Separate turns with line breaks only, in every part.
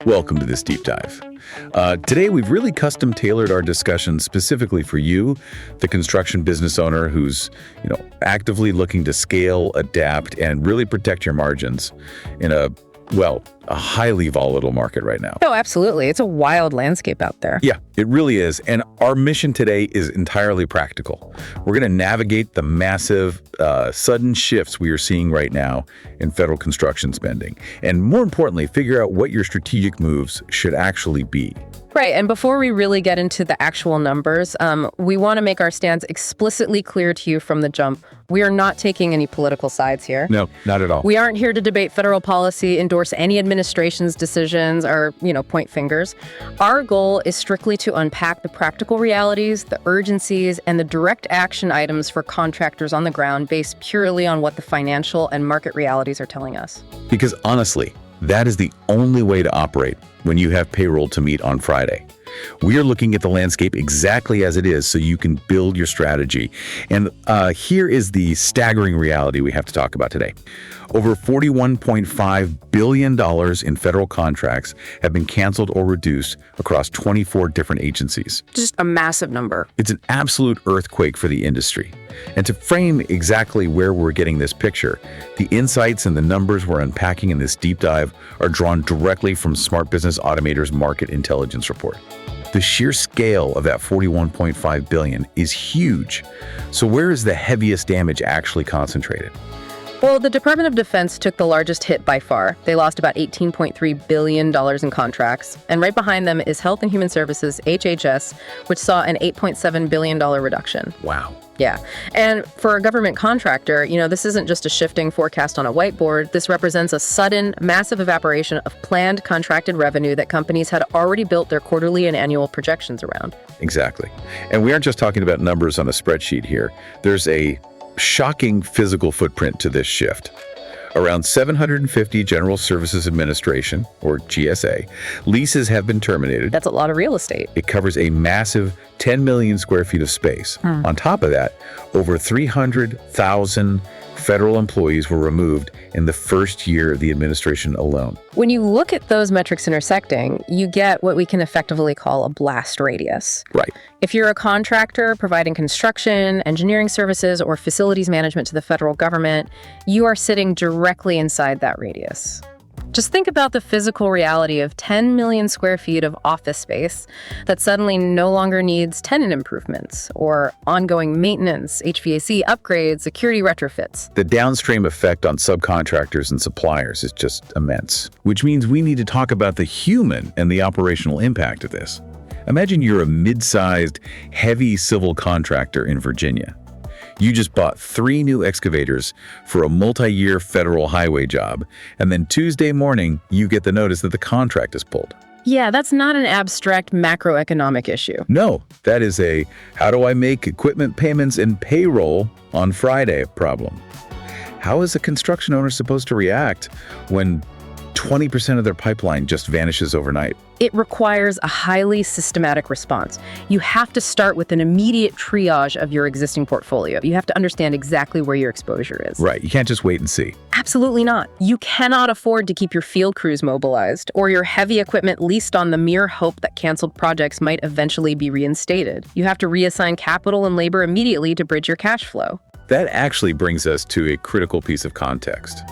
Welcome to this deep dive. Today, we've really custom tailored our discussion specifically for you, the construction business owner who's, actively looking to scale, adapt, and really protect your margins in a highly volatile market right now.
Oh, absolutely. It's a wild landscape out there.
Yeah, it really is. And our mission today is entirely practical. We're going to navigate the massive, sudden shifts we are seeing right now in federal construction spending. And more importantly, figure out what your strategic moves should actually be.
Right. And before we really get into the actual numbers, we want to make our stance explicitly clear to you from the jump. We are not taking any political sides here.
No, not at all.
We aren't here to debate federal policy, endorse any administration's decisions, or, point fingers. Our goal is strictly to unpack the practical realities, the urgencies, and the direct action items for contractors on the ground based purely on what the financial and market realities are telling us.
Because honestly, that is the only way to operate when you have payroll to meet on Friday. We are looking at the landscape exactly as it is so you can build your strategy. And here is the staggering reality we have to talk about today. Over $41.5 billion in federal contracts have been canceled or reduced across 24 different agencies.
Just a massive number.
It's an absolute earthquake for the industry. And to frame exactly where we're getting this picture, the insights and the numbers we're unpacking in this deep dive are drawn directly from Smart Business Automator's market intelligence report. The sheer scale of that $41.5 billion is huge. So where is the heaviest damage actually concentrated?
Well, the Department of Defense took the largest hit by far. They lost about $18.3 billion in contracts. And right behind them is Health and Human Services, HHS, which saw an $8.7 billion reduction.
Wow.
Yeah. And for a government contractor, this isn't just a shifting forecast on a whiteboard. This represents a sudden, massive evaporation of planned contracted revenue that companies had already built their quarterly and annual projections around.
Exactly. And we aren't just talking about numbers on a spreadsheet here. There's a shocking physical footprint to this shift. Around 750 General Services Administration, or GSA, leases have been terminated.
That's a lot of real estate.
It covers a massive 10 million square feet of space. On top of that, over 300,000 federal employees were removed in the first year of the administration alone.
When you look at those metrics intersecting, you get what we can effectively call a blast radius.
Right.
If you're a contractor providing construction, engineering services, or facilities management to the federal government, you are sitting directly inside that radius. Just think about the physical reality of 10 million square feet of office space that suddenly no longer needs tenant improvements or ongoing maintenance, HVAC upgrades, security retrofits.
The downstream effect on subcontractors and suppliers is just immense, which means we need to talk about the human and the operational impact of this. Imagine you're a mid-sized, heavy civil contractor in Virginia. You just bought 3 new excavators for a multi-year federal highway job, and then Tuesday morning, you get the notice that the contract is pulled.
Yeah, that's not an abstract macroeconomic issue.
No, that is a how do I make equipment payments and payroll on Friday problem. How is a construction owner supposed to react when 20% of their pipeline just vanishes overnight?
It requires a highly systematic response. You have to start with an immediate triage of your existing portfolio. You have to understand exactly where your exposure is.
Right, you can't just wait and see.
Absolutely not. You cannot afford to keep your field crews mobilized or your heavy equipment leased on the mere hope that canceled projects might eventually be reinstated. You have to reassign capital and labor immediately to bridge your cash flow.
That actually brings us to a critical piece of context,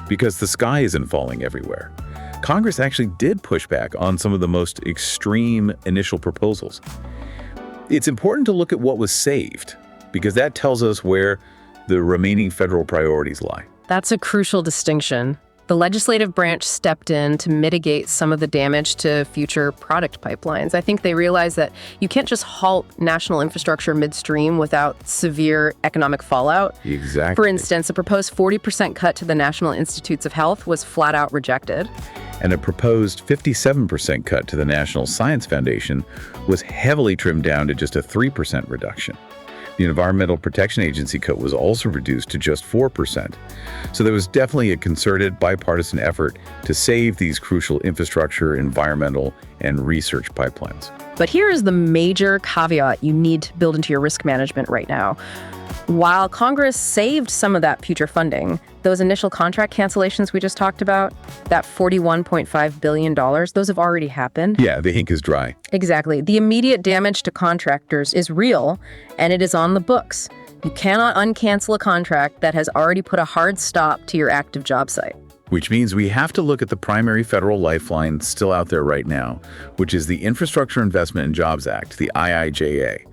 because the sky isn't falling everywhere. Congress actually did push back on some of the most extreme initial proposals. It's important to look at what was saved, because that tells us where the remaining federal priorities lie.
That's a crucial distinction. The legislative branch stepped in to mitigate some of the damage to future product pipelines. I think they realized that you can't just halt national infrastructure midstream without severe economic fallout.
Exactly.
For instance, a proposed 40% cut to the National Institutes of Health was flat out rejected.
And a proposed 57% cut to the National Science Foundation was heavily trimmed down to just a 3% reduction. The Environmental Protection Agency cut was also reduced to just 4%. So there was definitely a concerted bipartisan effort to save these crucial infrastructure, environmental, and research pipelines.
But here is the major caveat you need to build into your risk management right now. While Congress saved some of that future funding, those initial contract cancellations we just talked about, that $41.5 billion, those have already happened.
Yeah, the ink is dry.
Exactly. The immediate damage to contractors is real, and it is on the books. You cannot uncancel a contract that has already put a hard stop to your active job site.
Which means we have to look at the primary federal lifeline still out there right now, which is the Infrastructure Investment and Jobs Act, the IIJA.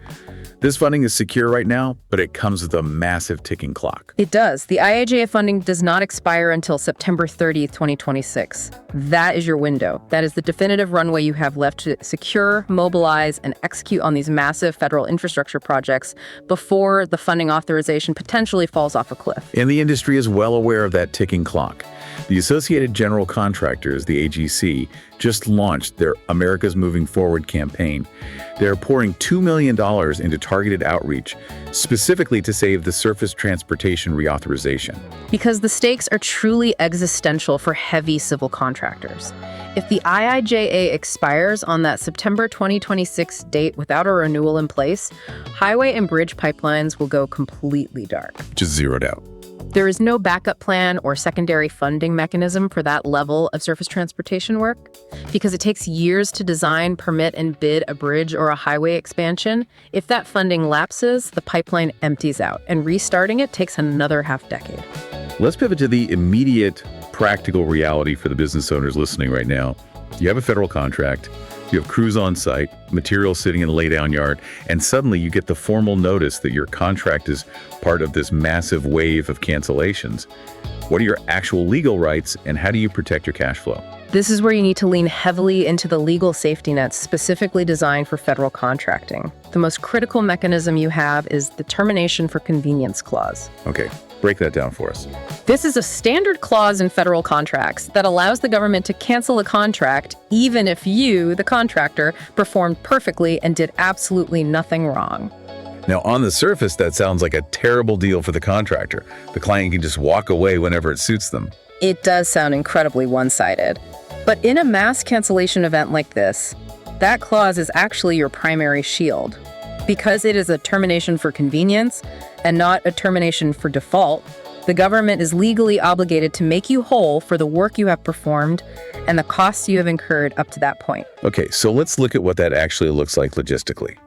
This funding is secure right now, but it comes with a massive ticking clock.
It does. The IIJA funding does not expire until September 30th, 2026. That is your window. That is the definitive runway you have left to secure, mobilize, and execute on these massive federal infrastructure projects before the funding authorization potentially falls off a cliff.
And the industry is well aware of that ticking clock. The Associated General Contractors, the AGC, just launched their America's Moving Forward campaign. They're pouring $2 million into targeted outreach, specifically to save the surface transportation reauthorization.
Because the stakes are truly existential for heavy civil contractors. If the IIJA expires on that September 2026 date without a renewal in place, highway and bridge pipelines will go completely dark.
Just zeroed out.
There is no backup plan or secondary funding mechanism for that level of surface transportation work. Because it takes years to design, permit, and bid a bridge or a highway expansion, if that funding lapses, the pipeline empties out, and restarting it takes another half-decade.
Let's pivot to the immediate practical reality for the business owners listening right now. You have a federal contract, you have crews on site, materials sitting in a laydown yard, and suddenly you get the formal notice that your contract is part of this massive wave of cancellations. What are your actual legal rights, and how do you protect your cash flow?
This is where you need to lean heavily into the legal safety nets specifically designed for federal contracting. The most critical mechanism you have is the termination for convenience clause.
Okay, break that down for us.
This is a standard clause in federal contracts that allows the government to cancel a contract even if you, the contractor, performed perfectly and did absolutely nothing wrong.
Now, on the surface, that sounds like a terrible deal for the contractor. The client can just walk away whenever it suits them.
It does sound incredibly one-sided. But in a mass cancellation event like this, that clause is actually your primary shield. Because it is a termination for convenience and not a termination for default, the government is legally obligated to make you whole for the work you have performed and the costs you have incurred up to that point.
Okay, so let's look at what that actually looks like logistically.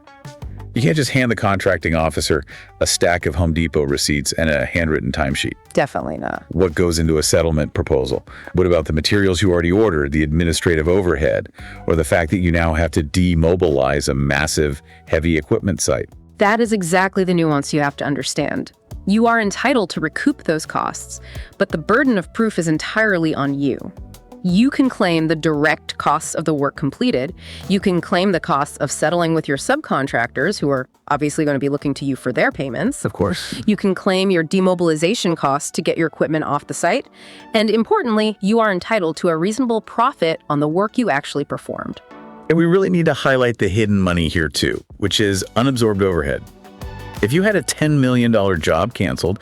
You can't just hand the contracting officer a stack of Home Depot receipts and a handwritten timesheet.
Definitely not.
What goes into a settlement proposal? What about the materials you already ordered, the administrative overhead, or the fact that you now have to demobilize a massive, heavy equipment site?
That is exactly the nuance you have to understand. You are entitled to recoup those costs, but the burden of proof is entirely on you. You can claim the direct costs of the work completed. You can claim the costs of settling with your subcontractors, who are obviously going to be looking to you for their payments.
Of course.
You can claim your demobilization costs to get your equipment off the site. And importantly, you are entitled to a reasonable profit on the work you actually performed.
And we really need to highlight the hidden money here too, which is unabsorbed overhead. If you had a $10 million job canceled,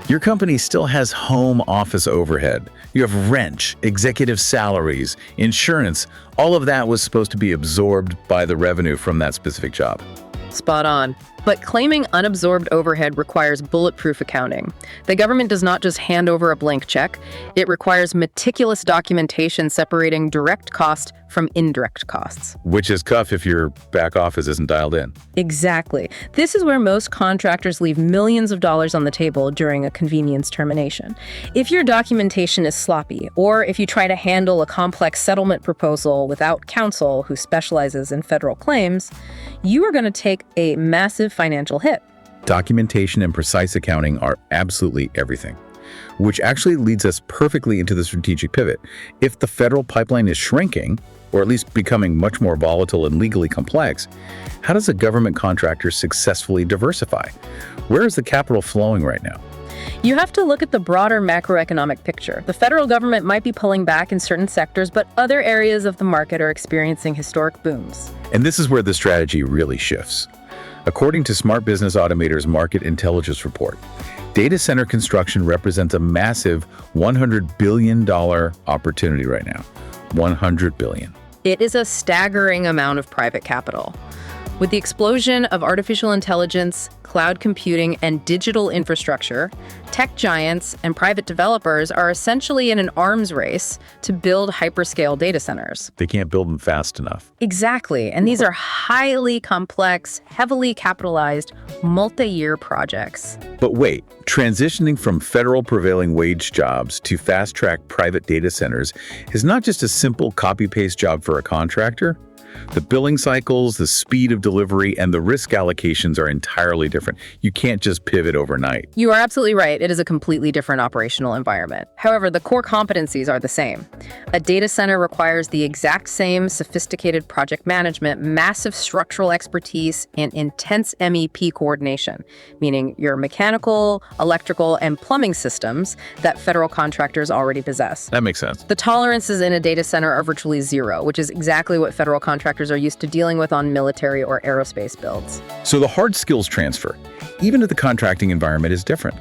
your company still has home office overhead. You have rent, executive salaries, insurance. All of that was supposed to be absorbed by the revenue from that specific job.
Spot on. But claiming unabsorbed overhead requires bulletproof accounting. The government does not just hand over a blank check. It requires meticulous documentation separating direct cost from indirect costs.
Which is tough if your back office isn't dialed in.
Exactly. This is where most contractors leave millions of dollars on the table during a convenience termination. If your documentation is sloppy, or if you try to handle a complex settlement proposal without counsel who specializes in federal claims, you are going to take a massive financial hit.
Documentation and precise accounting are absolutely everything, which actually leads us perfectly into the strategic pivot. If the federal pipeline is shrinking, or at least becoming much more volatile and legally complex, how does a government contractor successfully diversify? Where is the capital flowing right now?
You have to look at the broader macroeconomic picture. The federal government might be pulling back in certain sectors, but other areas of the market are experiencing historic booms.
And this is where the strategy really shifts. According to Smart Business Automator's Market Intelligence Report, data center construction represents a massive $100 billion opportunity right now. $100 billion.
It is a staggering amount of private capital. With the explosion of artificial intelligence, cloud computing, and digital infrastructure, tech giants and private developers are essentially in an arms race to build hyperscale data centers.
They can't build them fast enough.
Exactly. And these are highly complex, heavily capitalized, multi-year projects.
But wait, transitioning from federal prevailing wage jobs to fast-track private data centers is not just a simple copy-paste job for a contractor. The billing cycles, the speed of delivery, and the risk allocations are entirely different. You can't just pivot overnight.
You are absolutely right. It is a completely different operational environment. However, the core competencies are the same. A data center requires the exact same sophisticated project management, massive structural expertise, and intense MEP coordination, meaning your mechanical, electrical, and plumbing systems that federal contractors already possess.
That makes sense.
The tolerances in a data center are virtually zero, which is exactly what federal contractors are used to dealing with on military or aerospace builds.
So the hard skills transfer, even to the contracting environment, is different.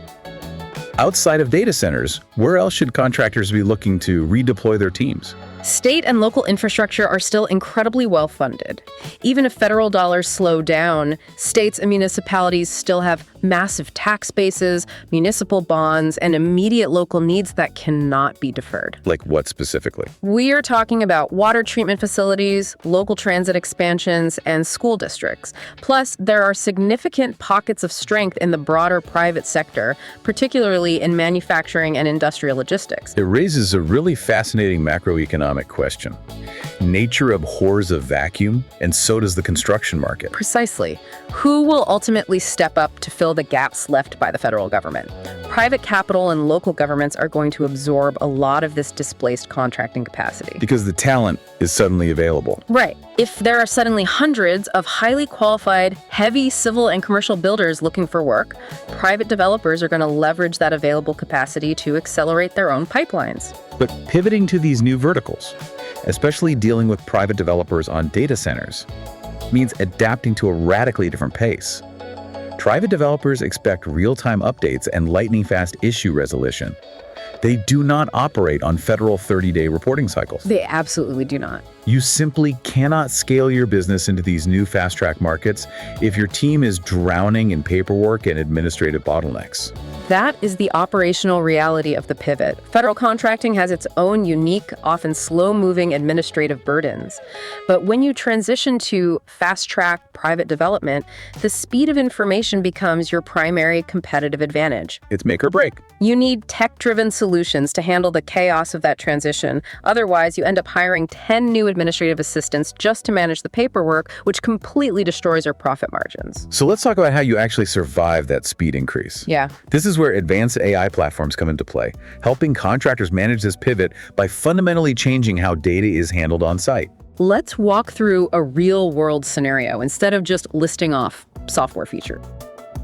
Outside of data centers, where else should contractors be looking to redeploy their teams?
State and local infrastructure are still incredibly well funded. Even if federal dollars slow down, states and municipalities still have massive tax bases, municipal bonds, and immediate local needs that cannot be deferred.
Like what specifically?
We are talking about water treatment facilities, local transit expansions, and school districts. Plus, there are significant pockets of strength in the broader private sector, particularly in manufacturing and industrial logistics.
It raises a really fascinating macroeconomic question. Nature abhors a vacuum, and so does the construction market.
Precisely. Who will ultimately step up to fill the gaps left by the federal government? Private capital and local governments are going to absorb a lot of this displaced contracting capacity.
Because the talent is suddenly available.
Right. If there are suddenly hundreds of highly qualified, heavy civil and commercial builders looking for work, private developers are going to leverage that available capacity to accelerate their own pipelines.
But pivoting to these new verticals, especially dealing with private developers on data centers, means adapting to a radically different pace. Private developers expect real-time updates and lightning-fast issue resolution. They do not operate on federal 30-day reporting cycles.
They absolutely do not.
You simply cannot scale your business into these new fast-track markets if your team is drowning in paperwork and administrative bottlenecks.
That is the operational reality of the pivot. Federal contracting has its own unique, often slow-moving administrative burdens. But when you transition to fast-track private development, the speed of information becomes your primary competitive advantage.
It's make or break.
You need tech-driven solutions to handle the chaos of that transition. Otherwise, you end up hiring 10 new administrative assistants just to manage the paperwork, which completely destroys your profit margins.
So let's talk about how you actually survive that speed increase.
Yeah.
This is where advanced AI platforms come into play, helping contractors manage this pivot by fundamentally changing how data is handled on site.
Let's walk through a real-world scenario instead of just listing off software features.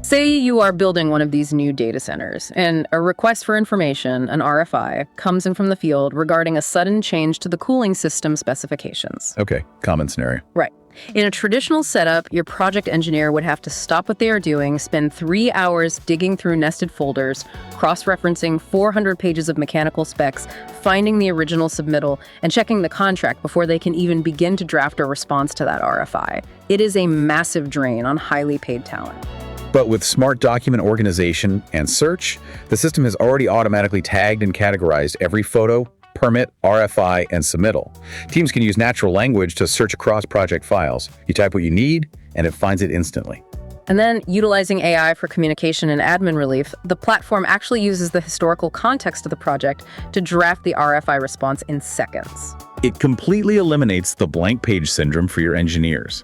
Say you are building one of these new data centers, and a request for information, an RFI, comes in from the field regarding a sudden change to the cooling system specifications.
Okay, common scenario.
Right. In a traditional setup, your project engineer would have to stop what they are doing, spend 3 hours digging through nested folders, cross-referencing 400 pages of mechanical specs, finding the original submittal, and checking the contract before they can even begin to draft a response to that RFI. It is a massive drain on highly paid talent.
But with smart document organization and search, the system has already automatically tagged and categorized every photo, permit, RFI, and submittal. Teams can use natural language to search across project files. You type what you need, and it finds it instantly.
And then, utilizing AI for communication and admin relief, the platform actually uses the historical context of the project to draft the RFI response in seconds.
It completely eliminates the blank page syndrome for your engineers.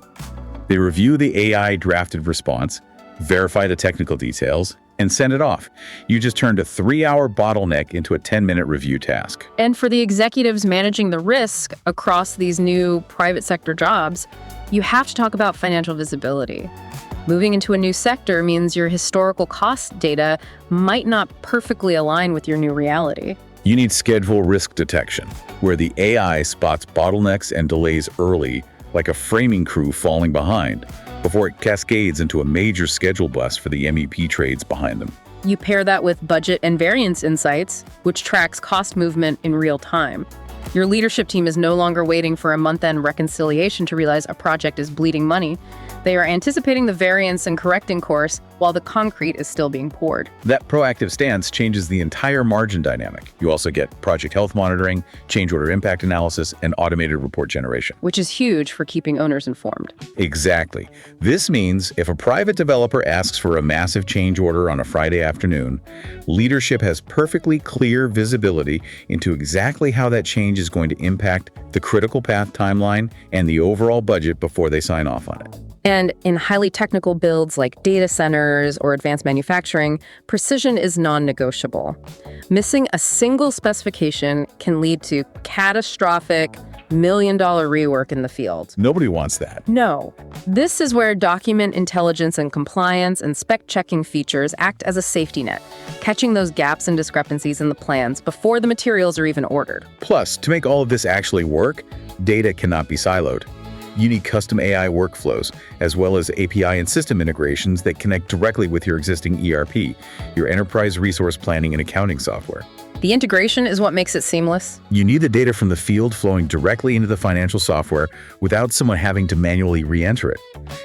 They review the AI drafted response, verify the technical details, and send it off. You just turned a 3-hour bottleneck into a 10-minute review task.
And for the executives managing the risk across these new private sector jobs, you have to talk about financial visibility. Moving into a new sector means your historical cost data might not perfectly align with your new reality.
You need schedule risk detection, where the AI spots bottlenecks and delays early, like a framing crew falling behind, before it cascades into a major schedule bust for the MEP trades behind them.
You pair that with budget and variance insights, which tracks cost movement in real time. Your leadership team is no longer waiting for a month-end reconciliation to realize a project is bleeding money. They are anticipating the variance and correcting course while the concrete is still being poured.
That proactive stance changes the entire margin dynamic. You also get project health monitoring, change order impact analysis, and automated report generation.
Which is huge for keeping owners informed.
Exactly. This means if a private developer asks for a massive change order on a Friday afternoon, leadership has perfectly clear visibility into exactly how that change is going to impact the critical path timeline and the overall budget before they sign off on it.
And in highly technical builds like data centers or advanced manufacturing, precision is non-negotiable. Missing a single specification can lead to catastrophic million-dollar rework in the field.
Nobody wants that.
No. This is where document intelligence and compliance and spec-checking features act as a safety net, catching those gaps and discrepancies in the plans before the materials are even ordered.
Plus, to make all of this actually work, data cannot be siloed. You need custom AI workflows, as well as API and system integrations that connect directly with your existing ERP, your enterprise resource planning and accounting software.
The integration is what makes it seamless.
You need the data from the field flowing directly into the financial software without someone having to manually re-enter it.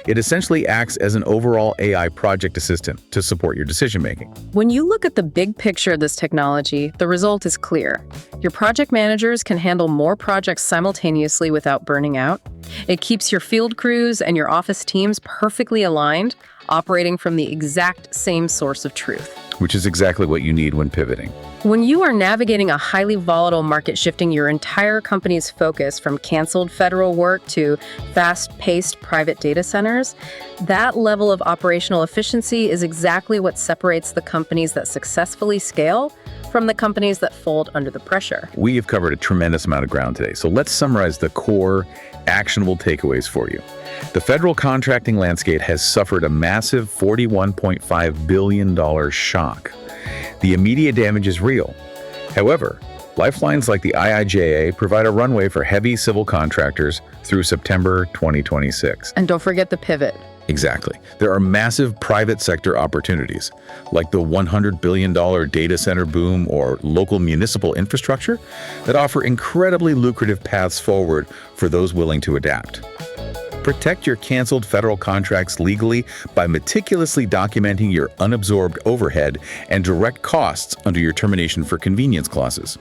It essentially acts as an overall AI project assistant to support your decision-making.
When you look at the big picture of this technology, the result is clear. Your project managers can handle more projects simultaneously without burning out. It keeps your field crews and your office teams perfectly aligned, operating from the exact same source of truth.
Which is exactly what you need when pivoting.
When you are navigating a highly volatile market, shifting your entire company's focus from canceled federal work to fast-paced private data centers, that level of operational efficiency is exactly what separates the companies that successfully scale from the companies that fold under the pressure.
We have covered a tremendous amount of ground today, so let's summarize the core, actionable takeaways for you. The federal contracting landscape has suffered a massive $41.5 billion shock. The immediate damage is real. However, lifelines like the IIJA provide a runway for heavy civil contractors through September 2026.
And don't forget the pivot.
Exactly. There are massive private sector opportunities, like the $100 billion data center boom or local municipal infrastructure, that offer incredibly lucrative paths forward for those willing to adapt. Protect your canceled federal contracts legally by meticulously documenting your unabsorbed overhead and direct costs under your termination for convenience clauses.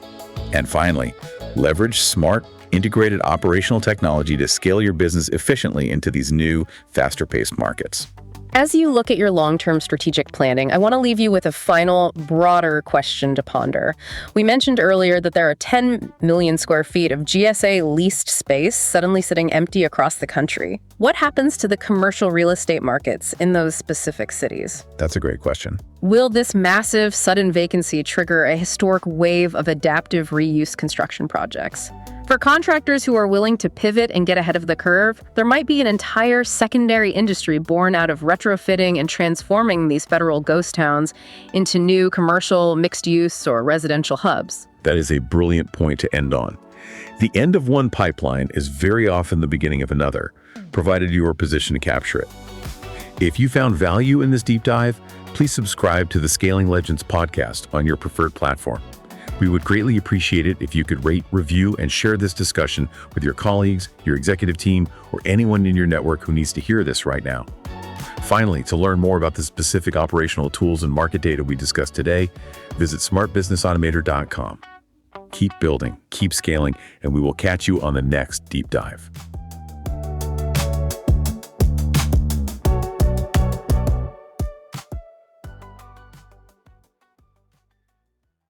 And finally, leverage smart, integrated operational technology to scale your business efficiently into these new, faster-paced markets.
As you look at your long-term strategic planning, I want to leave you with a final, broader question to ponder. We mentioned earlier that there are 10 million square feet of GSA leased space suddenly sitting empty across the country. What happens to the commercial real estate markets in those specific cities?
That's a great question.
Will this massive, sudden vacancy trigger a historic wave of adaptive reuse construction projects? For contractors who are willing to pivot and get ahead of the curve, there might be an entire secondary industry born out of retrofitting and transforming these federal ghost towns into new commercial, mixed-use, or residential hubs.
That is a brilliant point to end on. The end of one pipeline is very often the beginning of another, provided you are positioned to capture it. If you found value in this deep dive, please subscribe to the Scaling Legends podcast on your preferred platform. We would greatly appreciate it if you could rate, review, and share this discussion with your colleagues, your executive team, or anyone in your network who needs to hear this right now. Finally, to learn more about the specific operational tools and market data we discussed today, visit smartbusinessautomator.com. Keep building, keep scaling, and we will catch you on the next deep dive.